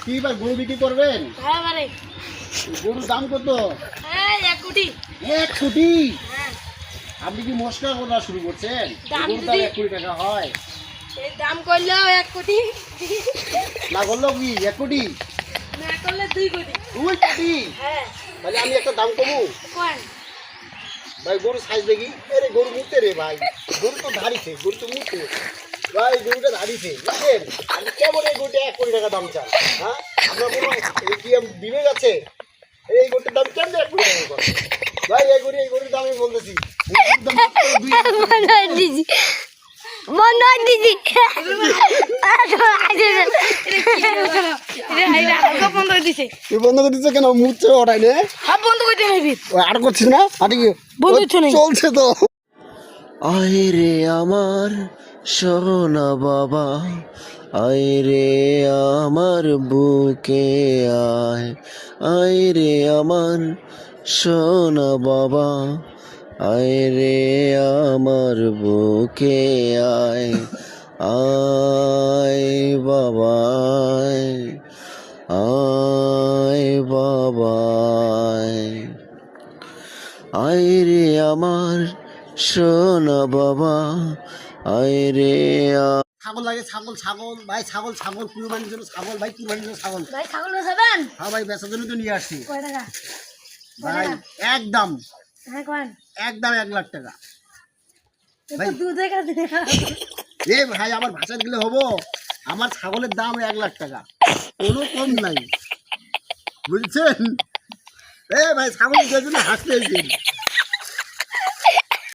কি ভাই গরু বিক্রি করবেন? হ্যাঁ মানে গরুর দাম কত? এই 1 কোটি। 1 কোটি? হ্যাঁ। আপনি কি মস্কা করা শুরু করছেন? দাম গরুর দাম যদি 1 কোটি টাকা হয়। এই দাম করলেও 1 কোটি, না করলেও কি 1 কোটি? না করলে 2 কোটি। 2 কোটি? হ্যাঁ তাহলে আমি একটা দাম কমু কোন ভাই। গরু সাইজ দেখি। আরে গরু মুতে রে ভাই, গরু তো ধারিছে, গরু তো মুতে ভাই, গরুটা ধারিছে বুঝলেন। আপনি কেমন এই গরুটা 1 কোটি টাকা দাম চান? হ্যাঁ, আপনার কোনো কি বিবেক আছে? এই গরুটার দাম কেন 1 কোটি টাকা করে? ভাই এই গরুর দাম আমি বলতেছি, এই গরুর দাম মাত্র 2 কোটি। তুই বন্ধ করে দিচ্ছ কেন? মুচ্ছে ওটাই নে বন্ধ করতে হবে। আর করছিস না? আর কি বন্ধ হচ্ছে না। চলছে তো। আয় রে আমার সোনা বাবা, আয় রে আমার বুকে আয়, আয় রে আমার সোনা বাবা, আয় রে আমার বুকে আয়, আয় বাবা আয় বাবা আয় রে আমার সোনা বাবা, আয় রে। ছাগল লাগে, ছাগল ছাগল ভাই, ছাগল ছাগল কুরবানির জন্য ছাগল ভাই, কুরবানির জন্য ছাগল ভাই ছাগল বেচবেন? হ্যাঁ ভাই, বেচার জন্য তো নিয়ে আসছি কয় টাকা? ভাই। একদম হ্যাঁ কোন একদম 1 লাখ টাকা তো দুধে কাছে। এ ভাই, আমার ভাষা দিলে হবো? আমার ছাগলের দাম 1 লাখ টাকা, কোনো কম নাই বুঝছেন? এ ভাই, ছাগলের জন্য হাসতে